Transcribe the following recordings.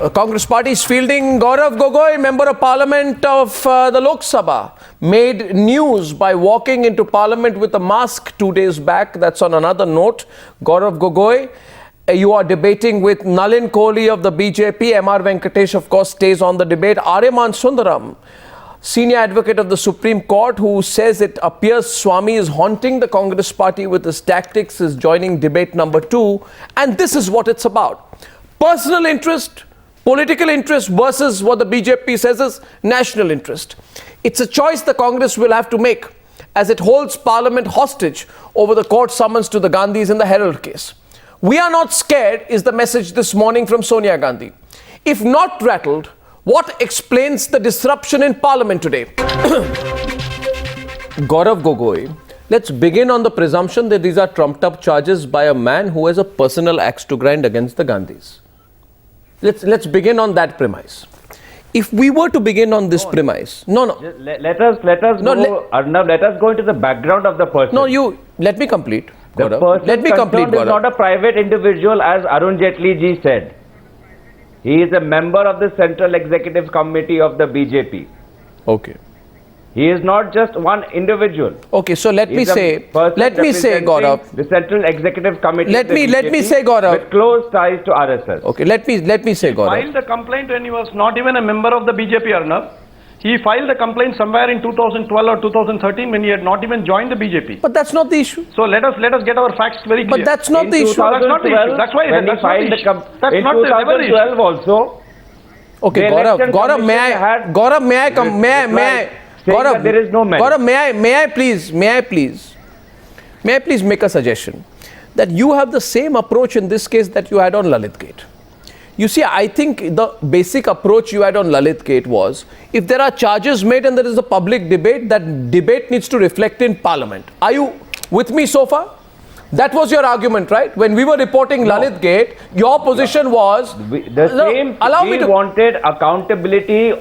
Congress party is fielding. Gaurav Gogoi, Member of Parliament of the Lok Sabha, made news by walking into Parliament with a mask 2 days back. That's on another note. Gaurav Gogoi, you are debating with Nalin Kohli of the BJP. R Venkatesh, of course, stays on the debate. Aryama Sundaram, Senior Advocate of the Supreme Court, who says it appears Swami is haunting the Congress party with his tactics, is joining debate number 2. And this is what it's about. Personal interest, political interest versus what the BJP says is national interest. It's a choice the Congress will have to make as it holds Parliament hostage over the court summons to the Gandhis in the Herald case. We are not scared is the message this morning from Sonia Gandhi. If not rattled, what explains the disruption in Parliament today? Gaurav Gogoi, let's begin on the presumption that these are trumped up charges by a man who has a personal axe to grind against the Gandhis. Let's begin on that premise. If we were to begin on this premise, let us Arnab, let us go into the background of the person. Let me complete. The person let me complete. Is not a private individual, as Arun Jaitley ji said. He is a member of the Central Executive Committee of the BJP. Okay. He is not just one individual. Okay, so let me say, Gaurav, the Central Executive Committee. Let me say, Gaurav, with close ties to RSS. Okay, let me say, Gaurav. He filed the complaint when he was not even a member of the BJP, Arnab. He filed the complaint somewhere in 2012 or 2013 when he had not even joined the BJP. But that's not the issue. So let us get our facts very clear. But that's not the issue. That's not the issue. That's why when he filed the complaint in 2012 also. Okay, Gaurav, there is no merit. Gaurav, may I please make a suggestion that you have the same approach in this case that you had on Lalit Gate. You see, I think the basic approach you had on Lalit Gate was, if there are charges made and there is a public debate, that debate needs to reflect in Parliament. Are you with me so far? That was your argument, right? When we were reporting Lalit Gate, your position was... We wanted accountability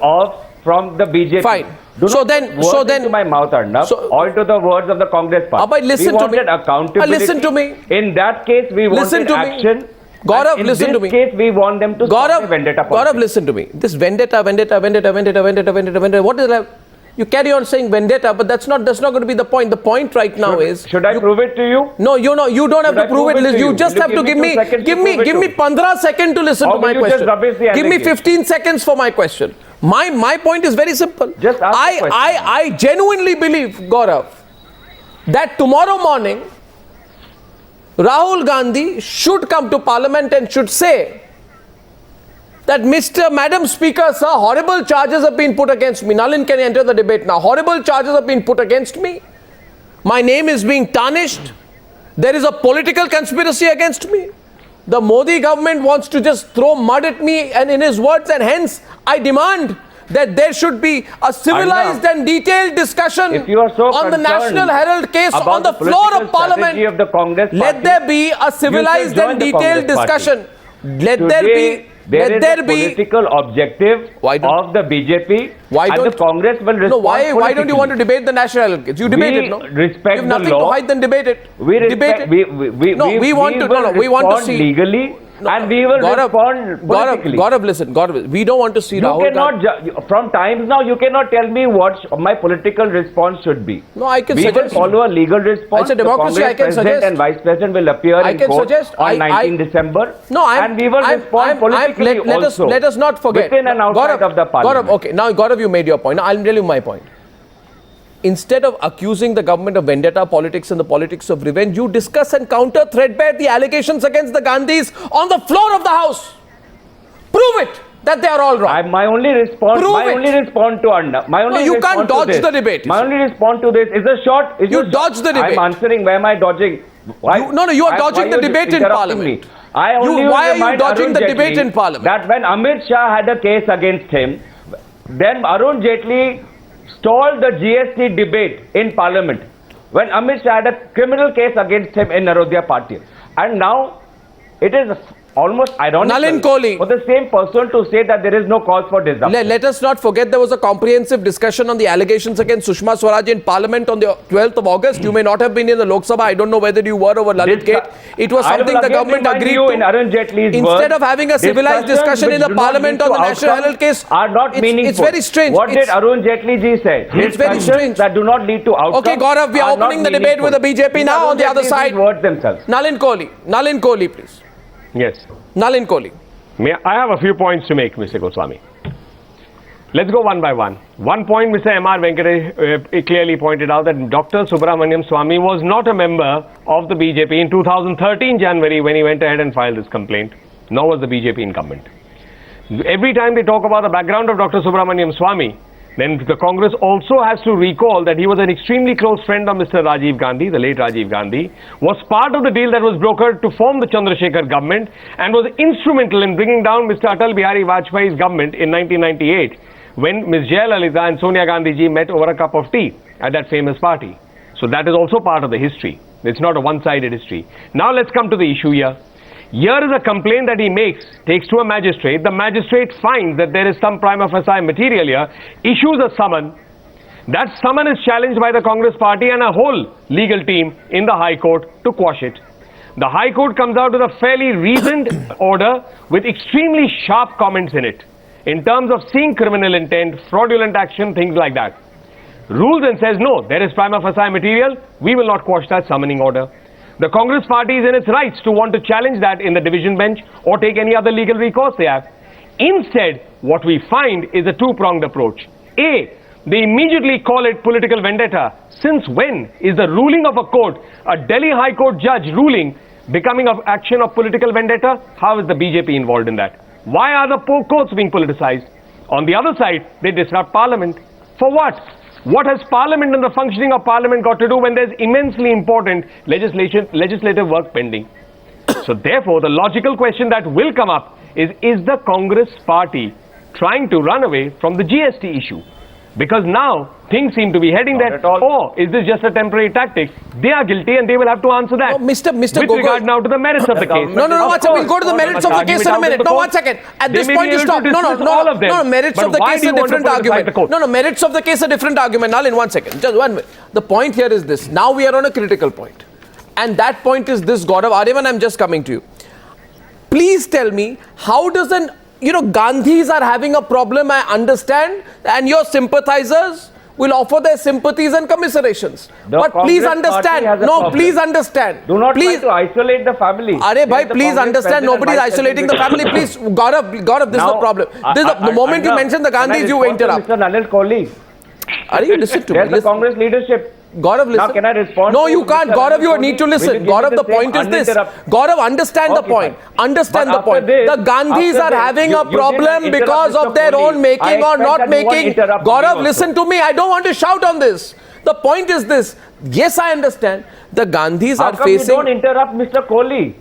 from the BJP. Fine. So then into my mouth, Arnab, or to the words of the Congress party. Listen to me. Accountability. Listen to me. In that case, we wanted action. Gaurav, listen to me. In this case, we want them to stop the vendetta politics. Gaurav, listen to me. This vendetta, what is that? You carry on saying vendetta, but that's not going to be the point. The point right now is... Should I prove it to you? No, you don't have to prove it. You just have to give me 15 seconds to listen to my question. Give me 15 seconds for my question. My point is very simple. Just ask the question. I genuinely believe, Gaurav, that tomorrow morning, Rahul Gandhi should come to Parliament and should say that Madam Speaker, sir, horrible charges have been put against me. Nalin can enter the debate now. Horrible charges have been put against me. My name is being tarnished. There is a political conspiracy against me. The Modi government wants to just throw mud at me, and in his words, and hence I demand that there should be a civilized and detailed discussion on the National Herald case on the floor of Parliament. Of the Congress party, let there be a civilized and detailed discussion. Let there be political objective of the BJP. The Congress will respond. No, why don't you want to debate the National Herald case? You debate it, no? Respect you have nothing the law. to hide, then debate it. We want to see legally. And we will respond politically. Gaurav, we don't want to see Rahul Gandhi. From times now, you cannot tell me what my political response should be. No, I can suggest. We will follow a legal response. It's a democracy. The Congress President and Vice President will appear in court on 19 December. No, and we will respond politically also. Let us not forget. Within and outside of the Parliament. Gaurav, okay. Now, Gaurav, you made your point. Now, I'll tell you my point. Instead of accusing the government of vendetta politics and the politics of revenge, you discuss and counter threadbare the allegations against the Gandhis on the floor of the House. Prove it that they are all wrong. My only response to Arnab. No, you can't dodge the debate. My only response to this is a short. You dodge the debate. I'm answering. Why am I dodging? Why? You are dodging the debate in Parliament. Why are you dodging the debate in Parliament? That when Amit Shah had a case against him, then Arun Jaitley stalled the GST debate in Parliament when Amit Shah had a criminal case against him in Narodia Party. And now it is almost ironical Nalin Kohli. for the same person to say that there is no cause for disruption. Let us not forget there was a comprehensive discussion on the allegations against Sushma Swaraj in Parliament on the 12th of August. You may not have been in the Lok Sabha. I don't know whether you were over Lalit Gate. It was something the government agreed to. In Arun Jaitley's Instead of having a civilized discussion in the Parliament on the National Herald case, are not meaningful. It's very strange. What did Arun Jaitley ji say? It's very strange. That do not lead to outcomes. Okay, Gaurav, we are opening the debate with the BJP now on the other side. Words themselves. Nalin Kohli, please. Yes. Nalin Kohli. I have a few points to make, Mr. Goswami. Let's go one by one. One point, Mr. R Venkatesh clearly pointed out that Dr. Subramaniam Swamy was not a member of the BJP in 2013 January when he went ahead and filed this complaint, nor was the BJP incumbent. Every time they talk about the background of Dr. Subramaniam Swamy, then the Congress also has to recall that he was an extremely close friend of Mr. Rajiv Gandhi, the late Rajiv Gandhi, was part of the deal that was brokered to form the Chandrasekhar government and was instrumental in bringing down Mr. Atal Bihari Vajpayee's government in 1998 when Ms. Jayalalitha and Sonia Gandhi ji met over a cup of tea at that famous party. So that is also part of the history. It's not a one-sided history. Now let's come to the issue here. Here is a complaint that he takes to a magistrate. The magistrate finds that there is some prima facie material here, issues a summon. That summon is challenged by the Congress party and a whole legal team in the High Court to quash it. The High Court comes out with a fairly reasoned order with extremely sharp comments in it, in terms of seeing criminal intent, fraudulent action, things like that. Rules and says, no, there is prima facie material, we will not quash that summoning order. The Congress party is in its rights to want to challenge that in the division bench or take any other legal recourse they have. Instead, what we find is a two-pronged approach. A, they immediately call it political vendetta. Since when is the ruling of a court, a Delhi High Court judge ruling, becoming an action of political vendetta? How is the BJP involved in that? Why are the courts being politicized? On the other side, they disrupt Parliament. For what? What has Parliament and the functioning of Parliament got to do when there's immensely important legislative work pending? So therefore, the logical question that will come up is the Congress party trying to run away from the GST issue? Because now things seem to be heading there. Or is this just a temporary tactic? They are guilty and they will have to answer that. No, Mr. With Gogoi, regard now to the merits of the case. No, one second. We'll go to the merits of the case in a minute. No, 1 second. At this point, you stop. No, merits of the case is a different argument. No, merits of the case is a different argument. Nalin, 1 second. Just 1 minute. The point here is this. Now we are on a critical point. And that point is this, Gaurav. Aryaman, I'm just coming to you. Please tell me, how does an Gandhis are having a problem, I understand, and your sympathizers will offer their sympathies and commiserations. But please understand. No, please understand. Do not try to isolate the family. Are bhai, please understand. Nobody is isolating the family. Please, Gaurav, this is the problem. The moment you mention the Gandhis, you interrupt. Mr. Nalin Kohli. Are you listen to me? There's the Congress leadership. Gaurav, listen. Now, can I respond? No, you can't. Gaurav, you need to listen. Gaurav, the point is this. Gaurav, understand the point. Understand the point. The Gandhis are having a problem because of their own making or not making. Gaurav, listen to me. I don't want to shout on this. The point is this. Yes, I understand. The Gandhis are facing. You don't interrupt Mr. Kohli.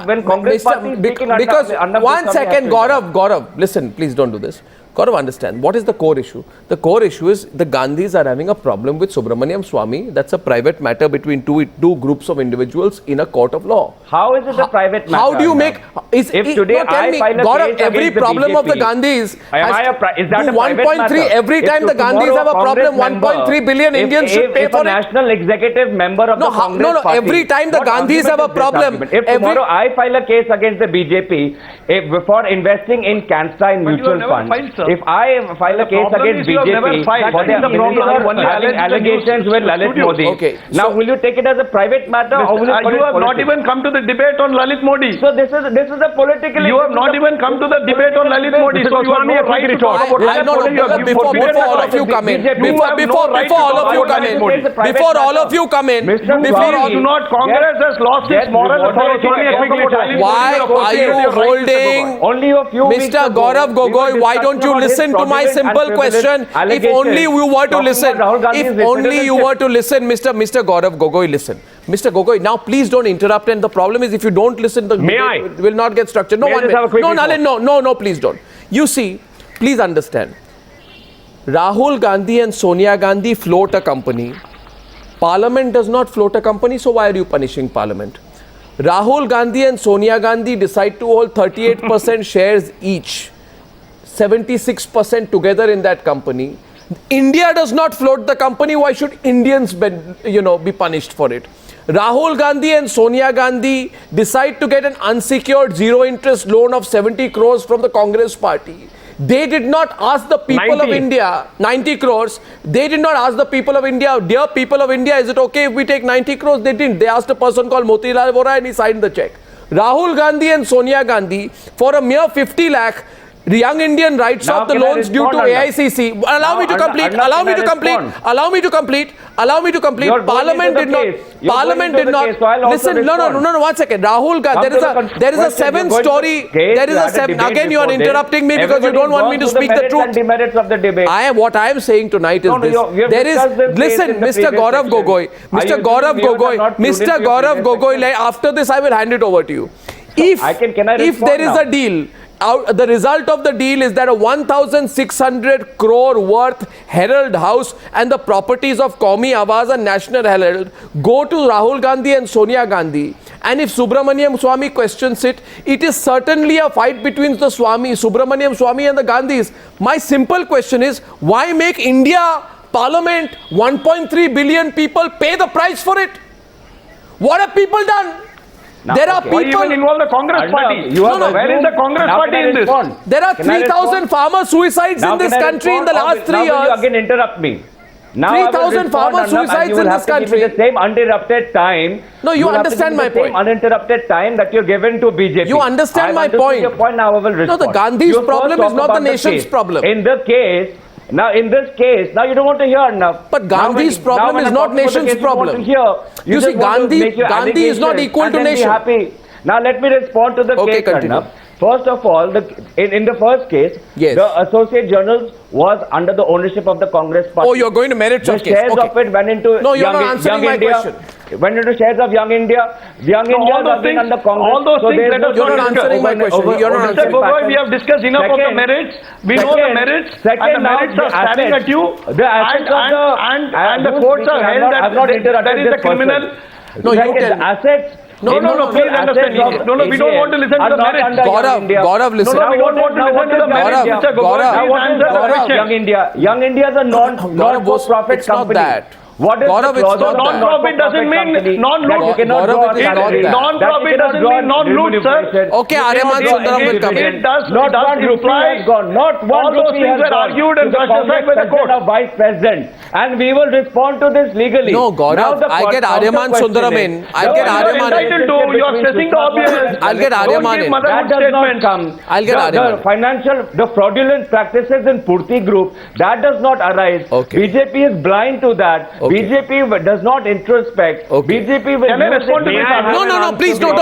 When Congress party is speaking, because 1 second, Gaurav, listen. Please don't do this. Gaurav, understand, what is the core issue? The core issue is the Gandhis are having a problem with Subramaniam Swamy. That's a private matter between two groups of individuals in a court of law. How is it a private matter? How do you make... If today I file a Gaurav, every problem of the Gandhis... Is that a private matter? Every time the Gandhis have a problem, 1.3 billion Indians should pay for it. If a national executive member of the Congress party... every time the Gandhis have a problem... If tomorrow I file a case against the BJP for investing in Cansta in mutual funds... If I file a case against BJP for the allegations with Lalit Modi, now will you take it as a private matter or will you have not even come to the debate on Lalit Modi. So this is a political. You have not even come to the debate on Lalit Modi. So you have no right to talk about Lalit Modi. Before all of you come in, before all of you come in, Congress has lost its moral authority. Why are you holding? Only a few. Mr. Gaurav Gogoi, why don't you listen to my simple question? If only you were to listen. If only you were to listen, Mr. Gaurav Gogoi, listen. Mr. Gogoi, now please don't interrupt. And the problem is, if you don't listen, the debate will not get structured. No, Nalin, please don't. You see, please understand. Rahul Gandhi and Sonia Gandhi float a company. Parliament does not float a company, so why are you punishing Parliament? Rahul Gandhi and Sonia Gandhi decide to hold 38% shares each, 76% together in that company. India does not float the company. Why should Indians be punished for it? Rahul Gandhi and Sonia Gandhi decide to get an unsecured zero-interest loan of 70 crores from the Congress party. They did not ask the people of India, 90 crores. They did not ask the people of India, dear people of India, is it okay if we take 90 crores? They didn't. They asked a person called Motilal Vora and he signed the check. Rahul Gandhi and Sonia Gandhi, for a mere 50 lakh, the young Indian writes off the loans due to AICC. Allow me to complete. Allow me to complete. Allow me to complete. Allow me to complete. Parliament did not. Parliament did not. Listen. No. 1 second. Rahul Gandhi. There is a 7-story. There is a 7. Again, you are interrupting me because you don't want me to speak the truth. What I am saying tonight is this. There is. Listen, Mr. Gaurav Gogoi. Mr. Gaurav Gogoi. After this, I will hand it over to you. If there is a deal. The result of the deal is that a 1,600 crore worth Herald House and the properties of Qaumi Awaz and National Herald go to Rahul Gandhi and Sonia Gandhi. And if Subramaniam Swamy questions it, it is certainly a fight between the Subramaniam Swamy and the Gandhis. My simple question is, why make India, Parliament, 1.3 billion people pay the price for it? What have people done? Now, there are people. Why even involve the Congress party? Where is the Congress party in this? There are 3,000 farmer suicides in this country in the last 3 years. Now you again interrupt me. 3,000 farmer suicides in this country. The same uninterrupted time. No, you understand my point. Same uninterrupted time that you're given to BJP. You understand my point. Your point. Now I will respond. No, the Gandhis' problem is not the nation's problem. In this case, now you don't want to hear enough. But Gandhi's problem is not nation's problem. You see, Gandhi is not equal to nation. Now let me respond to the case, Arnab. First of all, in the first case, the Associate Journals was under the ownership of the Congress party. Oh, you're going to merits of case. The shares of it went into Young India. Went into shares of Young India. Young India was again under Congress. All those things let us you're not answering my question. You're not answering. Mr. Gogoi, we have discussed enough of the merits. We know the merits. And the merits are staring at you. And the courts have held that there is a criminal. No, you tell the assets. No, please understand. No, we don't want to listen to the merits. Gaurav, listen. No, we don't want to listen to the merits. Mr. Gogoi, please answer the question. Young India is a non-for-profit company. What is Gaurav, the clause? Non-profit doesn't mean non-loot. Non-profit doesn't mean non-loot, sir. Okay, Aryama Sundaram will come in. It does imply not one rupee has gone. Argued and brushed aside by the court. Vice President, and we will respond to this legally. No, Gaurav, I get Aryama Sundaram in. I'll get Aryama in. You are stressing the obvious. I'll get Aryama in. That does not come. I'll get Aryama. The fraudulent practices in Purti group, that does not arise. BJP is blind to that. BJP does not introspect. BJP will respond to this. No, please, not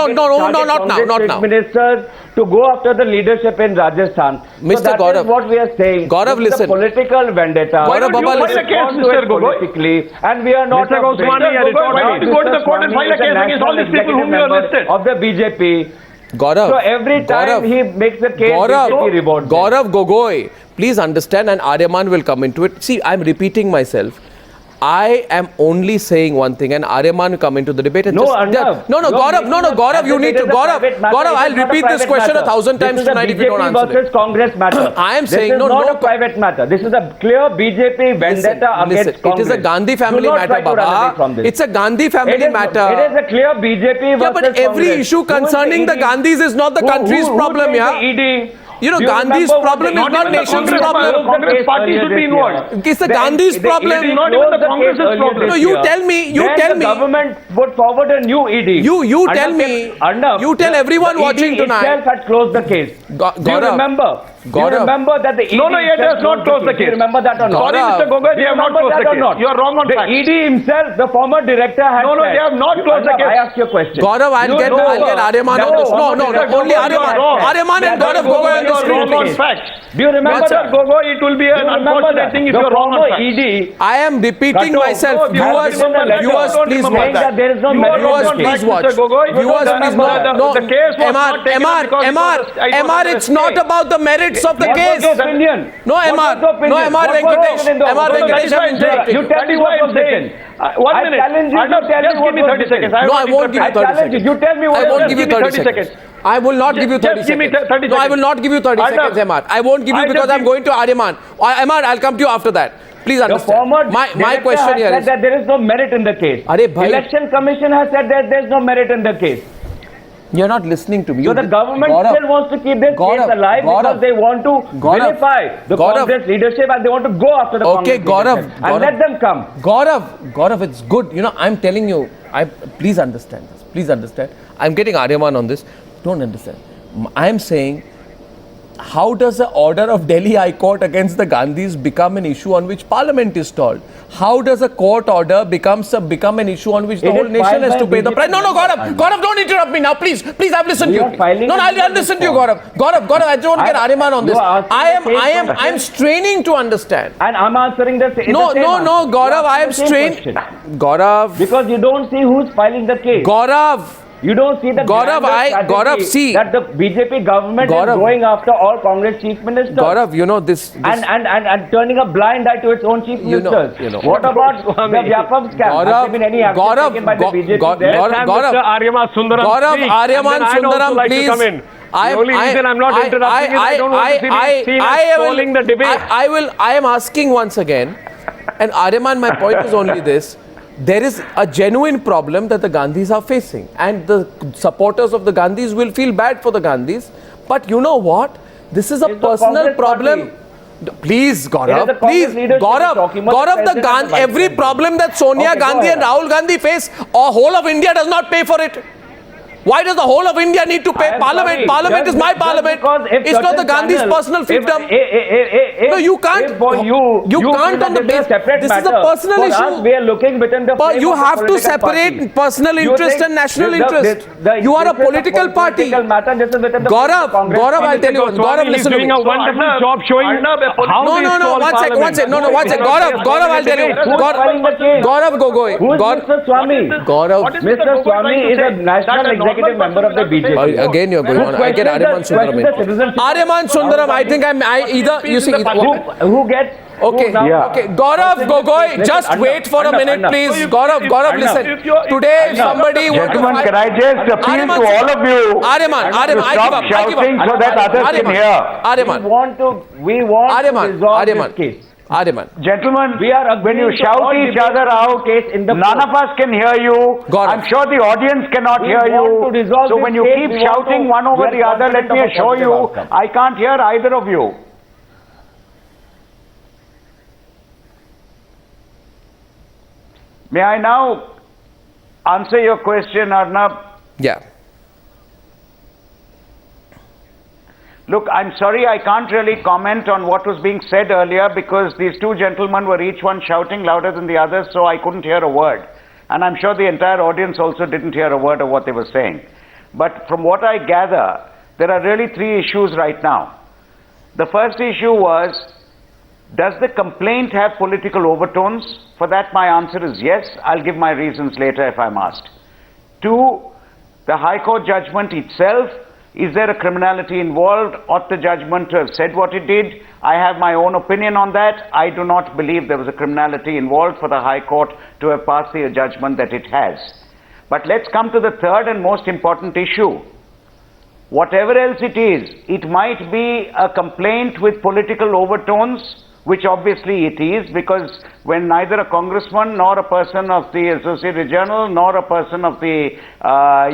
now. Ministers to go after the leadership in Rajasthan. Mr. Gaurav, is what we are saying. Gaurav, listen. Political vendetta. Gaurav, Baba, listen. Mr. Politically, and we are not. Mr. Goswami, why don't you go to the court and file a case against all these people whom you have listed? Of the BJP. Gaurav, so every time he makes a case, BJP rewards him. Gaurav Gogoi, please understand, and Aryaman will come into it. See, I'm repeating myself. I am only saying one thing, and Aryaman will come into the debate. And Gaurav, you need to. Gaurav, I'll repeat this question 1,000 times tonight if you don't answer it. This is BJP versus Congress matter. I am saying this is not a private matter. This is a clear BJP vendetta against Congress. It is a Gandhi family matter, Baba. It's a Gandhi family matter. It is a clear BJP versus Congress. But every issue concerning the Gandhis is not the country's problem, Gandhi's problem is not nation's problem. Congress party should be involved. It's the Gandhi's problem. Not even the Congress's problem. No, you tell me. The government put forward a new ED. You tell me. You tell everyone watching tonight. Itself had closed the case. Do you remember? Do you remember that the ED it has not closed the case. Do you remember that or not? Sorry, Mr. Gogoi, they have not closed the case. You are wrong on facts. The ED himself, the former director, had No, they have not closed the case. I asked you a question. Gaurav, I'll get Aryaman on this. No, only Aryaman. Aryaman and Gaurav Gogoi on the screen, please. Do you remember that? Gogoi, it will be an unfortunate thing if you are wrong on facts. ED. I am repeating myself. Viewers, please watch. There is no Viewers, please watch. Viewers, please watch. No, the case was not taken MR, it's not about the merits. merits of the What was case. the opinion? No, What MR. was the opinion? No, MR What was Venkatesh. the opinion? MR Venkatesh has interrupted. You tell me what was written. 1 minute. challenge you to Arnab, tell me just what give me was 30 written. seconds. No, I won't give you 30 challenge you. seconds. You tell me what I won't was give you written. 30 seconds. I will not give you 30 Just give me seconds. 30 No, I will seconds. not give you 30 Arnab. seconds, MR. I won't give you I because just I'm going to Aryaman. MR, I'll come to you after that. Please The understand. former My director question has here said is... that there is no merit in the case. Arey bhai. Election Commission has said that there is no merit in the case. You're not listening to me. So the government Gaurav, still wants to keep this Gaurav, case alive Gaurav, because they want to Gaurav, vilify the Gaurav. Congress leadership and they want to go after the Okay, Congress Gaurav, leadership Gaurav. and let them come. Gaurav, it's good. You know, I'm telling you, please understand this. Please understand. I'm getting Aryaman on this. Don't understand. I'm saying, how does the order of Delhi High Court against the Gandhis become an issue on which Parliament is stalled? How does a court order become an issue on which the It whole is nation filed has by to pay the BJP. price? No, Gaurav, don't interrupt me now, please. Please, I've listened to You you. are filing No, a I'll legal listen to you, response. Gaurav, I don't get Aryaman on You this. are asking the same question. I'm straining to understand. And I'm answering the same No, answer. Gaurav, You I am ask the same straining. question. Gaurav, Because you don't see who's filing the case. Gaurav, You don't see the Gaurav, grander strategy see. that the BJP government Gaurav. is going after all Congress chief ministers. Gaurav, you know this. And turning a blind eye to its own chief ministers. What about the Vyapam scam? Has there been any action taken by the BJP there? Gaurav, Mr. Aryama Sundaram Gaurav, speak, Aryaman and then I'd also Sundaram, like please. to come in. The only reason I'm not interrupting is I don't want to be seen as trolling the debate. I am asking once again, and Aryaman, my point is only this. There is a genuine problem that the Gandhis are facing, and the supporters of the Gandhis will feel bad for the Gandhis. But you know what? This is a It's the personal Congress problem. Please, It is Gaurav, the please, Congress leadership talking about Gaurav, the president and the every vice problem that Sonia Okay, go Gandhi and ahead. Rahul Gandhi face, whole of India does not pay for it. Why does the whole of India need to pay? I am Parliament, sorry. Parliament is my Just parliament. because if It's not the certain Gandhis' channels- personal fiefdom. No, you can't. If for you can't feel on the that this is a basis. separate This is a matter. personal For issue. Us, we are looking within the But frame you of the have to political separate party. personal You interest think and national this- interest. this- You are a this is political party. Political matter. This is within the Gaurav, Congress Gaurav, I'll party. tell you one. Gaurav, He's listen to me. doing a wonderful job showing how No, they stall one sec. Parliament. One sec. Gaurav, I'll tell you. Who's filing the case? Gaurav Gogoi. Who is Mr. Swami? Gaurav. Mr. Swami is a national executive member of the BJP. Again, you're going on. I get Aryaman Sundaram in. Aryaman Sundaram, I think who gets... Okay, okay. Gaurav Gogoi, just wait for a minute, please. Gaurav, listen. Today, somebody want to Gentlemen, fight. can I just appeal to all of you Aryaman, to I give stop up. shouting so that others can hear? Aryaman, We want to resolve this case. Aryaman. Gentlemen, We are when you agreeing to shout all each debates other out, case in the none court. of us can hear you. Gaurav. I'm sure the audience cannot We hear want to you. resolve So this when you case, keep we want shouting to- one over we the are other, let confident me of a assure positive you, outcome. I can't hear either of you. May I now answer your question, Arnab? Yeah. Look, I'm sorry I can't really comment on what was being said earlier because these two gentlemen were each one shouting louder than the other, so I couldn't hear a word. And I'm sure the entire audience also didn't hear a word of what they were saying. But from what I gather, there are really three issues right now. The first issue was, does the complaint have political overtones? For that, my answer is yes. I'll give my reasons later if I'm asked. Two, the High Court judgment itself. Is there a criminality involved? Ought the judgment to have said what it did? I have my own opinion on that. I do not believe there was a criminality involved for the High Court to have passed the judgment that it has. But let's come to the third and most important issue. Whatever else it is, it might be a complaint with political overtones, which obviously it is, because when neither a congressman nor a person of the Associated Journal nor a person of the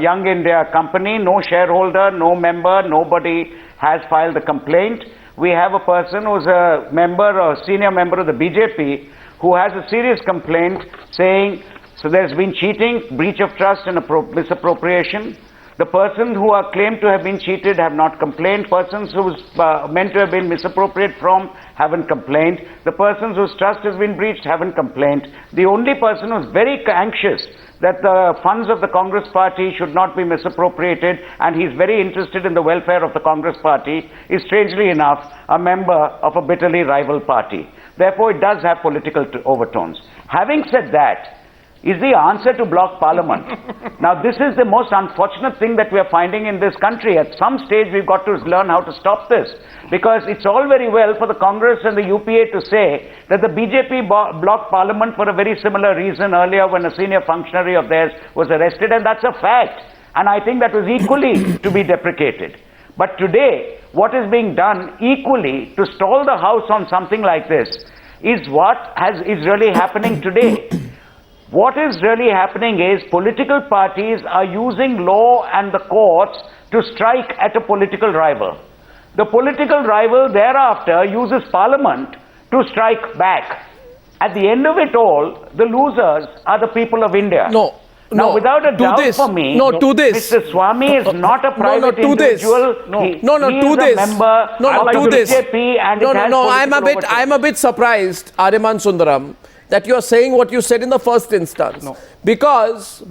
Young India Company, no shareholder, no member, nobody has filed a complaint, we have a person who's a member or senior member of the BJP who has a serious complaint saying, so there's been cheating, breach of trust and misappropriation. The persons who are claimed to have been cheated have not complained. Persons who's meant to have been misappropriated from haven't complained. The persons whose trust has been breached haven't complained. The only person who's very anxious that the funds of the Congress party should not be misappropriated and he's very interested in the welfare of the Congress party is, strangely enough, a member of a bitterly rival party. Therefore, it does have political overtones. Having said that, is the answer to block parliament. Now, this is the most unfortunate thing that we are finding in this country. At some stage, we've got to learn how to stop this. Because it's all very well for the Congress and the UPA to say that the BJP blocked parliament for a very similar reason earlier when a senior functionary of theirs was arrested, and that's a fact. And I think that was equally to be deprecated. But today, what is being done equally to stall the House on something like this is what is really happening today. What is really happening is political parties are using law and the courts to strike at a political rival. The political rival thereafter uses parliament to strike back. At the end of it all, the losers are the people of India. Now, without a doubt for me, Mr. Swami is not a private individual. He is a member of the BJP and I'm a bit surprised, Aryama Sundaram, that you are saying what you said in the first instance. Because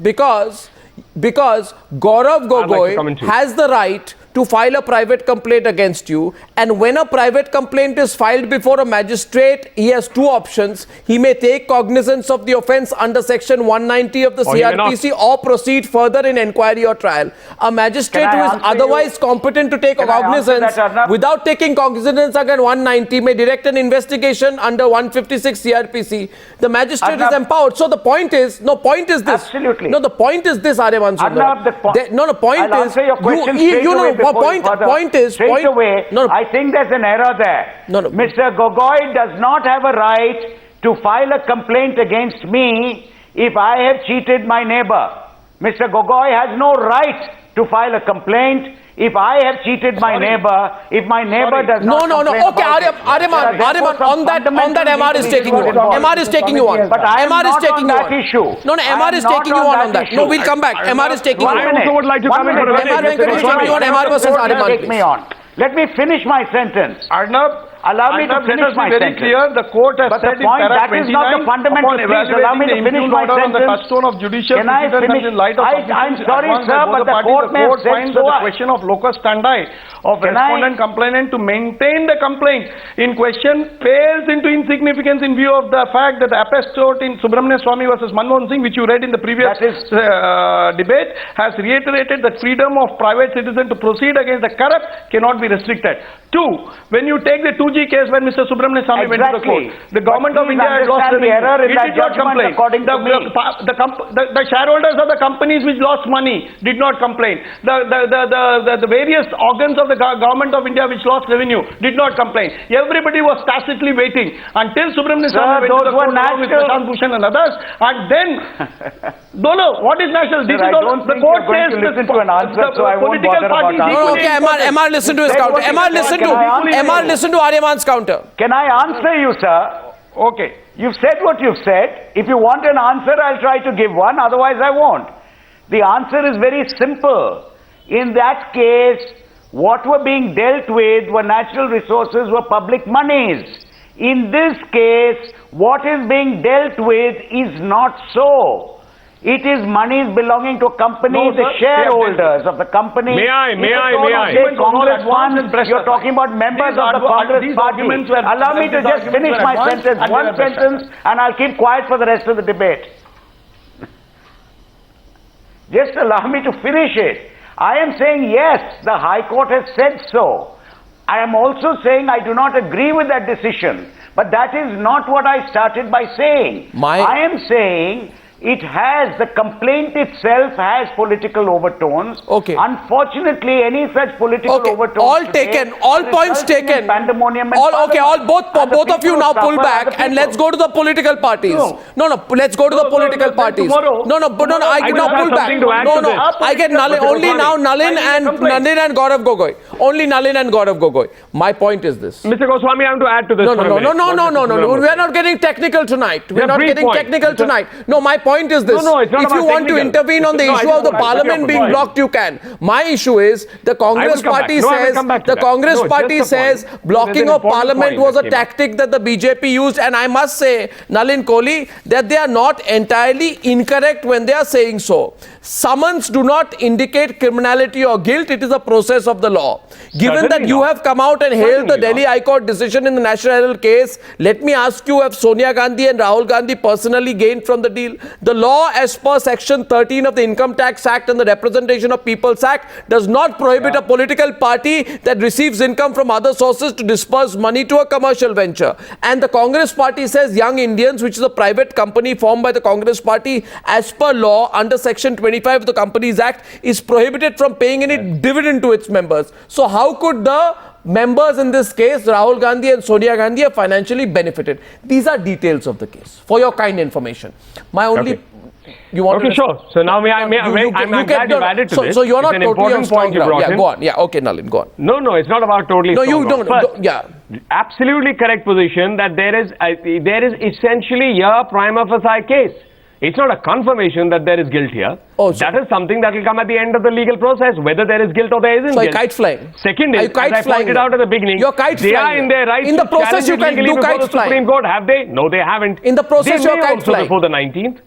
Gaurav Gogoi has the right to file a private complaint against you, and when a private complaint is filed before a magistrate, he has two options. He may take cognizance of the offence under section 190 of the CRPC or proceed further in inquiry or trial. A magistrate who is otherwise competent to take cognizance without taking cognizance under 190 may direct an investigation under 156 CRPC. The magistrate is empowered. So the point is, the point is this, Aryama Sundaram. I think there's an error there. Mr. Gogoi does not have a right to file a complaint against me if I have cheated my neighbor. Mr. Gogoi has no right to file a complaint if I have cheated my neighbor, if my neighbor does not Okay, Aryama, on that MR is taking you on. MR is taking you on. But I am MR is not taking on that issue. MR is taking you on that. No, we'll come back. MR is taking you on. I also would like to come in for a minute. MR Venkatesh taking you on. MR versus Aryama. Take me on. Let me finish my sentence. Arnab, allow me to finish my very sentence. clear. The court has But said the point, that is not the fundamental. Please allow me to finish my sentence. On the touchstone of judicial Can I finish? in light of I'm sorry, sir, but the court may have said so. The question of locus standi of respondent complainant to maintain the complaint in question pales into insignificance in view of the fact that the appellate in Subramanian Swamy versus Manmohan Singh, which you read in the previous debate, has reiterated that freedom of private citizen to proceed against the corrupt cannot be restricted. Two, when you take the 2G case when Mr. Subramanian Swamy went to the court, the government of India had lost revenue. It did not complain. The shareholders of the companies which lost money did not complain. The various organs of the government of India which lost revenue did not complain. Everybody was tacitly waiting until Subramanian Swamy went to the court along with Prashant Bhushan and others, and then what is national? This is all the court says the political parties. MR listen to his counter. MR listen to Aryaman's counter. Can I answer you, sir? Okay. You've said what you've said. If you want an answer, I'll try to give one. Otherwise, I won't. The answer is very simple. In that case, what were being dealt with were natural resources, were public monies. In this case, what is being dealt with is not so. It is monies belonging to companies, the shareholders of the company. May I? Congress won. You're talking about members of the Congress party. Allow me to just finish my sentence, one sentence, and I'll keep quiet for the rest of the debate. Just allow me to finish it. I am saying yes, the High Court has said so. I am also saying I do not agree with that decision. But that is not what I started by saying. I am saying the complaint itself has political overtones. Okay. Unfortunately, any such political overtones. All points taken. Both of you now pull back and let's go to the political parties. Let's go to the political parties. I can now pull back. I get only now Nalin and Gaurav Gogoi. Only Nalin and Gaurav Gogoi. My point is this. Mr. Goswami, I am to add to this. No. We are not getting technical tonight. We are not getting technical tonight. No, my point is this. If you want to intervene on the issue of the parliament being blocked, you can. My issue is the Congress party says blocking of parliament was a tactic that the BJP used, and I must say, Nalin Kohli, that they are not entirely incorrect when they are saying so. Summons do not indicate criminality or guilt. It is a process of the law. Given that you have come out and hailed the Delhi High Court decision in the National Herald case, let me ask you, have Sonia Gandhi and Rahul Gandhi personally gained from the deal? The law as per Section 13 of the Income Tax Act and the Representation of People's Act does not prohibit a political party that receives income from other sources to disperse money to a commercial venture. And the Congress party says Young Indians, which is a private company formed by the Congress party, as per law under Section 25 of the Companies Act, is prohibited from paying any dividend to its members. So how could the members in this case, Rahul Gandhi and Sonia Gandhi, have financially benefited? These are details of the case for your kind information. My only you want okay, to sure. So now I'm glad you've added to this. So you're not it's an totally on important strong point you ground. brought Yeah, in. go on. Yeah, okay, Nalin, go on. No, it's not about totally No, strong you ground. don't. First, Yeah. absolutely correct position that there is essentially a prima facie case. It's not a confirmation that there is guilt here. Oh, so that is something that will come at the end of the legal process, whether there is guilt or there isn't So guilt. kite flying. Second is, kite as I flying pointed out at the beginning, you're kite they flying are in their rights in the to process challenge you it can legally do before kite the flying. Supreme Court. Have they? No, they haven't. In the process they you're may kite also flying. before the 19th.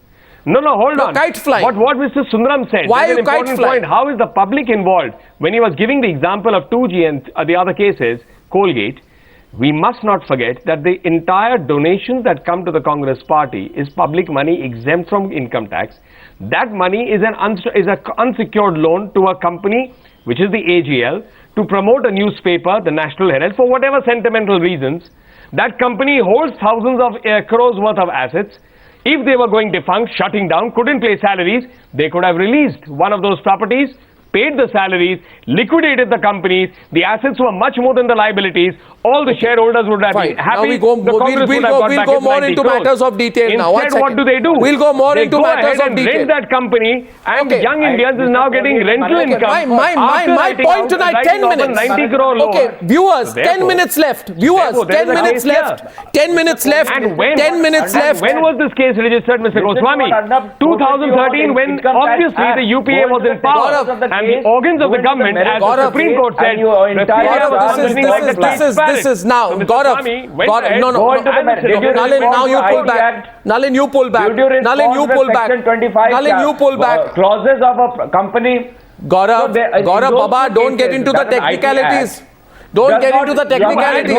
No, hold You're on. kite flying. What Mr. Sundaram said, Why there's are an you kite important flying? point. How is the public involved? When he was giving the example of 2G and the other cases, Colgate, we must not forget that the entire donations that come to the Congress party is public money exempt from income tax. That money is an unsecured loan to a company, which is the AGL, to promote a newspaper, the National Herald, for whatever sentimental reasons. That company holds thousands of crores worth of assets. If they were going defunct, shutting down, couldn't pay salaries, they could have released one of those properties, paid the salaries, liquidated the companies. The assets were much more than the liabilities. All the shareholders would have been happy. Now we'll go more into matters of detail now. Instead, what do they do? We'll go more into matters of They detail. rent that company, and Young Indians is now getting rental income. My point tonight, 10 minutes. 90 crore loan. Okay, viewers, So 10 minutes left. Viewers, therefore, there 10 is a minutes case left. 10 minutes left. And when, 10 minutes left. When was this case registered, Mr. Goswami? 2013, when obviously the UPA was in power, and the organs of the government, as the Supreme Court said, This is now. Gaurav, Nalin, now you pull back. Nalin, you pull back. Nalin, you pull back. Nalin, you pull back. Clauses of a company. Gaurav, Baba, don't get into the technicalities. Don't get into the technicalities.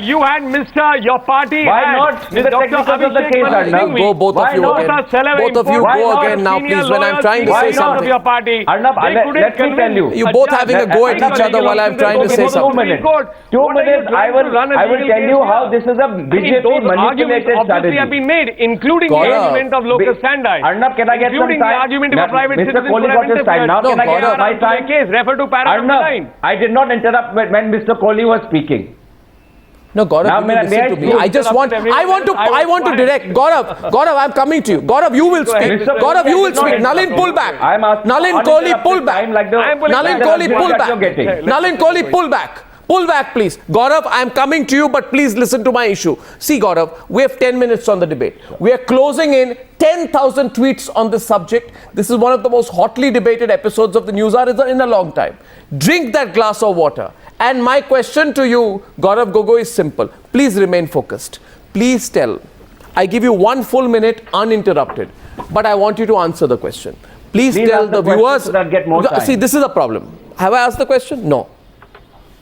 You had your party. Why not? Mr. Technicals of the case, Now go both of you again. Both of you go again now, please, when I'm trying to say something. Arnab, let me tell you. You both having a go at each other while I'm trying to say something. 2 minutes, I will tell you how this is a BJP manipulated strategy. Have been made, including the argument of locus standi. Arnab, can I get some time? Including the argument of a private Mr. citizen. Kohli got his time. Now can I get my time? Refer to paragraph 9. I did not interrupt when Mr. Kohli was speaking. No, Gaurav, you listen to me. I want to direct. Gaurav, I'm coming to you. Gaurav, you will speak. Gaurav, you will speak. Nalin, pull back. Nalin Kohli, pull back. Nalin Kohli, pull back. Nalin Kohli, pull back. Pull back, please. Gaurav, I'm coming to you, but please listen to my issue. See, Gaurav, we have 10 minutes on the debate. We are closing in 10,000 tweets on this subject. This is one of the most hotly debated episodes of the Newshour in a long time. Drink that glass of water. And my question to you, Gaurav Gogoi, is simple. Please remain focused. Please tell. I give you 1 full minute uninterrupted, but I want you to answer the question. Please tell the viewers. So that get more time. See, this is a problem. Have I asked the question? No.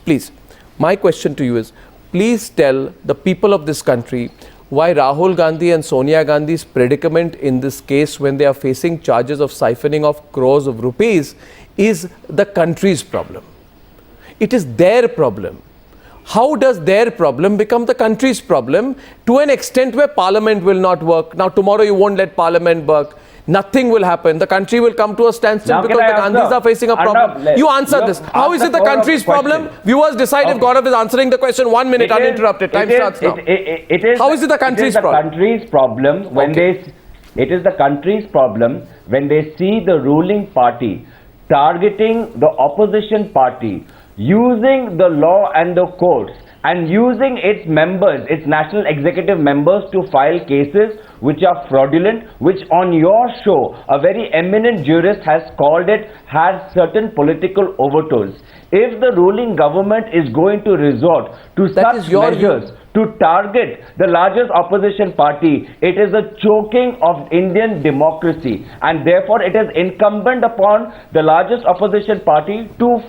Please, my question to you is, please tell the people of this country why Rahul Gandhi and Sonia Gandhi's predicament in this case when they are facing charges of siphoning of crores of rupees is the country's problem. It is their problem. How does their problem become the country's problem to an extent where Parliament will not work? Now, tomorrow you won't let Parliament work. Nothing will happen. The country will come to a standstill because the Gandhis are facing a problem. You answer this. How is it the country's problem? Viewers decide if Gaurav is answering the question. 1 minute uninterrupted. Time starts now. How is it the country's problem? It is the country's problem when they see the ruling party targeting the opposition party, using the law and the courts, and using its members, its national executive members, to file cases which are fraudulent, which on your show a very eminent jurist has called it has certain political overtones. If the ruling government is going to resort to such measures to target the largest opposition party, it is a choking of Indian democracy, and therefore it is incumbent upon the largest opposition party to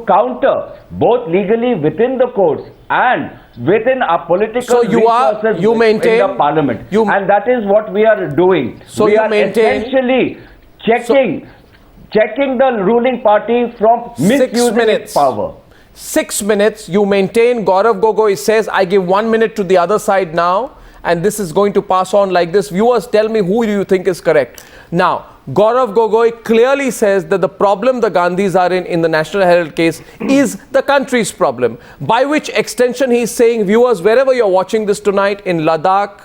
counter both legally within the courts and within our political So you maintain in the parliament. And that is what we are doing. So we you are maintain essentially checking the ruling party from misusing its power. 6 minutes, you maintain. Gaurav Gogoi says, I give 1 minute to the other side now, and this is going to pass on like this. Viewers, tell me who do you think is correct. Now, Gaurav Gogoi clearly says that the problem the Gandhis are in the National Herald case is the country's problem. By which extension he is saying, viewers, wherever you're watching this tonight, in Ladakh,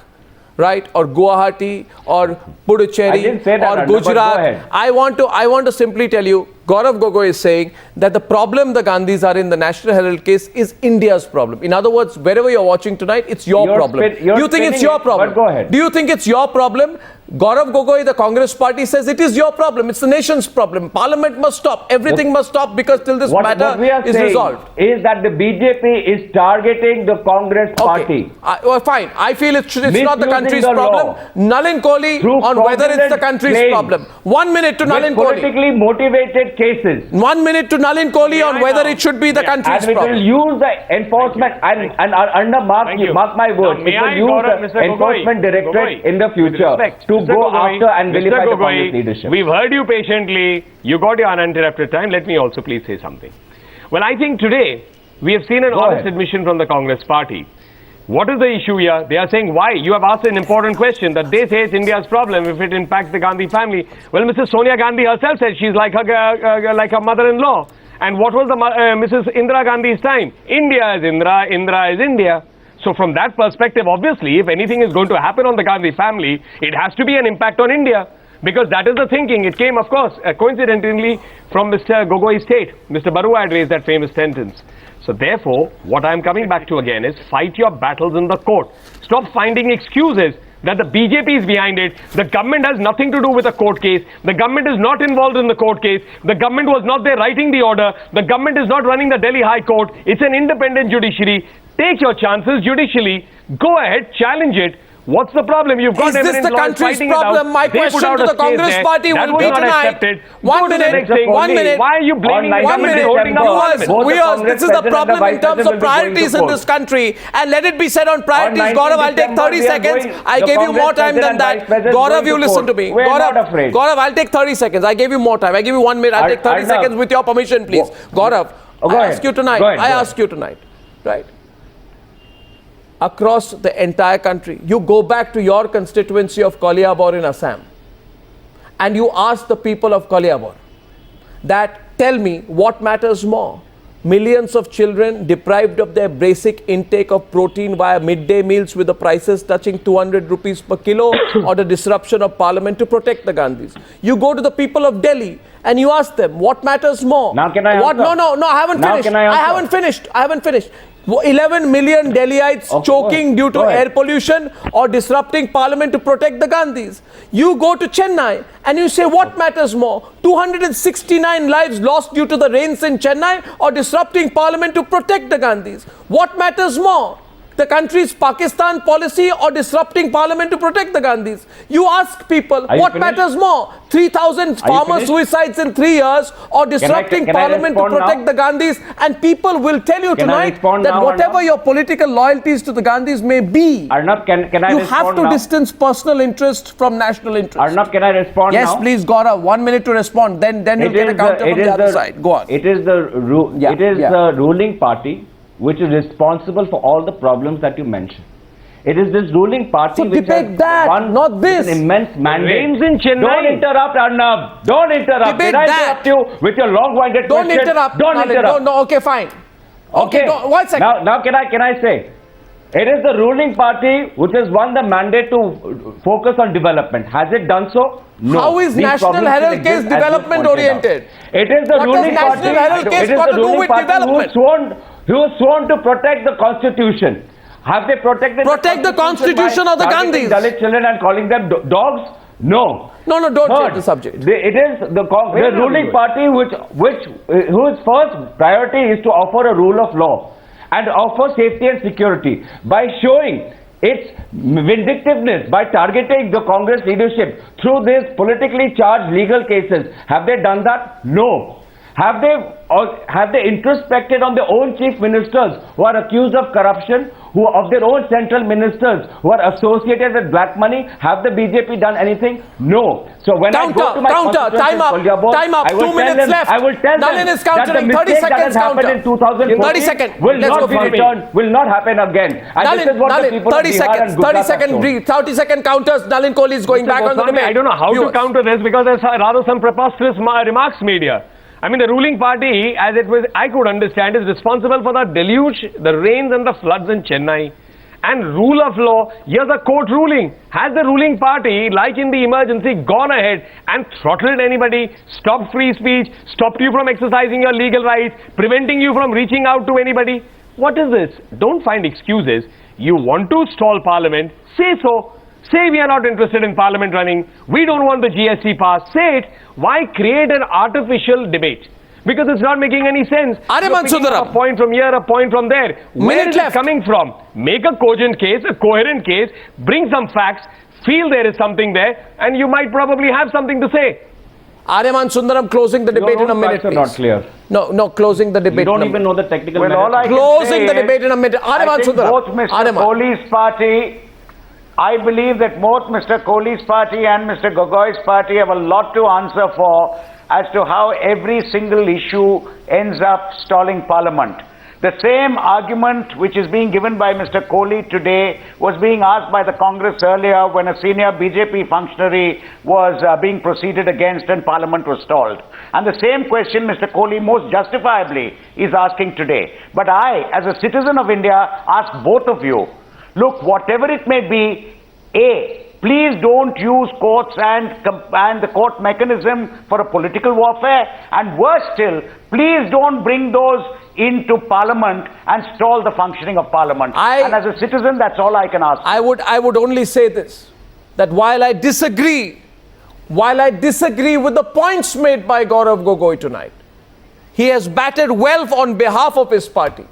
right, or Guwahati, or Puducherry, or Gujarat, I want to simply tell you, Gaurav Gogoi is saying that the problem the Gandhis are in the National Herald case is India's problem. In other words, wherever you're watching tonight, it's your problem. Do you think it's your problem? But go ahead. Do you think it's your problem? Gaurav Gogoi, the Congress party, says it is your problem. It's the nation's problem. Parliament must stop. Everything must stop because till this matter is resolved. Is that the BJP is targeting the Congress party. Well, fine. I feel it's not the country's problem. Nalin Kohli on whether it's the country's problem. 1 minute to Nalin Kohli. Politically motivated cases. 1 minute to Nalin Kohli on whether it should be the country's problem. And we will use the enforcement and Arnab, mark my words, it will use the enforcement directorate in the future to go after and vilify the Congress leadership. We've heard you patiently. You got your uninterrupted time. Let me also please say something. Well, I think today we have seen an honest admission from the Congress party. What is the issue here? They are saying why? You have asked an important question that they say it's India's problem if it impacts the Gandhi family. Well, Mrs. Sonia Gandhi herself said she's like her mother-in-law. And what was the Mrs. Indira Gandhi's time? India is Indra, Indra is India. So from that perspective, obviously, if anything is going to happen on the Gandhi family, it has to be an impact on India. Because that is the thinking. It came, of course, coincidentally from Mr. Gogoi's state. Mr. Barua had raised that famous sentence. So therefore, what I am coming back to again is fight your battles in the court. Stop finding excuses that the BJP is behind it. The government has nothing to do with the court case. The government is not involved in the court case. The government was not there writing the order. The government is not running the Delhi High Court. It's an independent judiciary. Take your chances judicially. Go ahead, challenge it. What's the problem? You've got is this the country's problem? My question to the Congress party will be tonight. 1 minute. 1 minute. Why are you blaming 1 minute? Viewers, this is the problem in terms of priorities in this country. And let it be said on priorities. Gaurav, I'll take 30 seconds. I gave you more time than that. Gaurav, you listen to me. Gaurav, I'll take 30 seconds. I gave you more time. I give you 1 minute. I'll take 30 seconds with your permission, please. Gaurav, I ask you tonight. I ask you tonight. Right? Across the entire country, you go back to your constituency of Kaliabor in Assam and you ask the people of Kaliabor that tell me what matters more. Millions of children deprived of their basic intake of protein via midday meals with the prices touching 200 rupees per kilo or the disruption of parliament to protect the Gandhis. You go to the people of Delhi and you ask them what matters more. Now can I answer? No, I haven't finished. I haven't finished. 11 million Delhiites choking due to air pollution or disrupting parliament to protect the Gandhis. You go to Chennai and you say what matters more? 269 lives lost due to the rains in Chennai or disrupting parliament to protect the Gandhis. What matters more? The country's Pakistan policy or disrupting parliament to protect the Gandhis? You ask people what matters more? 3,000 farmer suicides in 3 years or disrupting parliament to protect the Gandhis? And people will tell you tonight that whatever your political loyalties to the Gandhis may be, Arnab, can I you have to distance personal interest from national interest. Arnab, can I respond now? Yes, please, Gaurav. 1 minute to respond. Then you get a counter from the other side. Go on. It is the ruling party which is responsible for all the problems that you mentioned. It is this ruling party which has not this. An immense mandate. Rains in Chennai. Don't interrupt, Arnab. Don't interrupt. Debate Did I interrupt you with your long-winded Don't question? interrupt. Don't interrupt. No, okay, fine. Okay, 1 second. Now can I say, it is the ruling party which has won the mandate to focus on development. Has it done so? No. How is National Herald case development oriented? It is the ruling party. National Herald case got to do with development? Who sworn to protect the constitution. Have they protected the constitution of the Gandhis? Dalit children and calling them dogs? No. No, don't change the subject. It is the ruling party whose first priority is to offer a rule of law and offer safety and security by showing its vindictiveness by targeting the Congress leadership through these politically charged legal cases. Have they done that? No. Have they introspected on their own chief ministers who are accused of corruption, who of their own central ministers who are associated with black money? Have the BJP done anything? No. So when I go to my time up, time up. 2 minutes left. I will tell Nalin them is countering. that the 30 mistake that seconds has happened in 2014 30 seconds. will not be returned, will not happen again. And this is what the people 30 of Bihar seconds. and Gujarat 30 second counters. Nalin Kohli is going back on the debate. I don't know how to counter this because there's rather some preposterous remarks made here. I mean, the ruling party, as it was, I could understand, is responsible for the deluge, the rains and the floods in Chennai. And rule of law, here's a court ruling. Has the ruling party, like in the emergency, gone ahead and throttled anybody, stopped free speech, stopped you from exercising your legal rights, preventing you from reaching out to anybody? What is this? Don't find excuses. You want to stall Parliament, say so. Say we are not interested in Parliament running. We don't want the GST passed. Say it. Why create an artificial debate? Because it's not making any sense. Aryama Sundaram. A point from here, a point from there. Where is it coming from? Make a cogent case, a coherent case, bring some facts, feel there is something there, and you might probably have something to say. Aryama Sundaram closing the debate in a minute, please. Not clear. No, closing the debate. You don't even know the technical matters. Closing the debate in a minute. Aryama Sundaram. Both Mr. Kohli's party, I believe that both Mr. Kohli's party and Mr. Gogoi's party have a lot to answer for as to how every single issue ends up stalling Parliament. The same argument which is being given by Mr. Kohli today was being asked by the Congress earlier when a senior BJP functionary was being proceeded against and Parliament was stalled. And the same question Mr. Kohli most justifiably is asking today. But I, as a citizen of India, ask both of you, look, whatever it may be, please don't use courts and the court mechanism for a political warfare. And worse still, please don't bring those into Parliament and stall the functioning of Parliament. And as a citizen, that's all I can ask. I would only say this, that while I disagree with the points made by Gaurav Gogoi tonight, he has batted well on behalf of his party.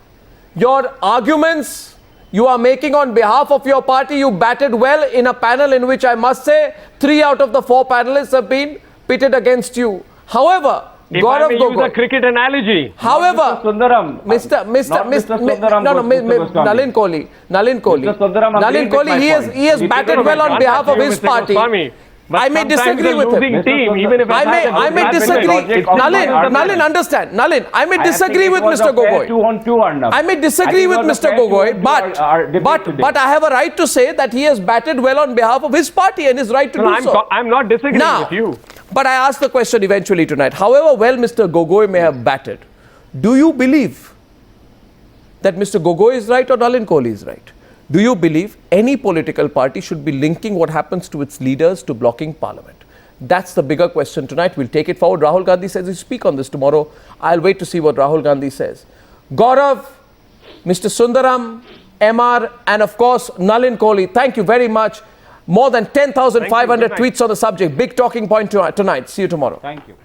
Your arguments you are making on behalf of your party, you batted well in a panel in which I must say 3 out of the 4 panelists have been pitted against you. However, if Gaurav I may Gogoi, use a cricket analogy. However, Sundaram, Nalin Kohli, Nalin Kohli, he has batted well on behalf of his party. I may disagree with him. I may disagree. Nalin, understand. Nalin, I may disagree with Mr. Gogoi. 2-on-2, Arnab. I may disagree with Mr. Gogoi, but I have a right to say that he has batted well on behalf of his party and is right to do so. I'm not disagreeing with you. But I ask the question eventually tonight. However well Mr. Gogoi may have batted, do you believe that Mr. Gogoi is right or Nalin Kohli is right? Do you believe any political party should be linking what happens to its leaders to blocking Parliament? That's the bigger question tonight. We'll take it forward. Rahul Gandhi says he'll speak on this tomorrow. I'll wait to see what Rahul Gandhi says. Gaurav, Mr. Sundaram, MR, and of course, Nalin Kohli, thank you very much. More than 10,500 tweets on the subject. Big talking point tonight. See you tomorrow. Thank you.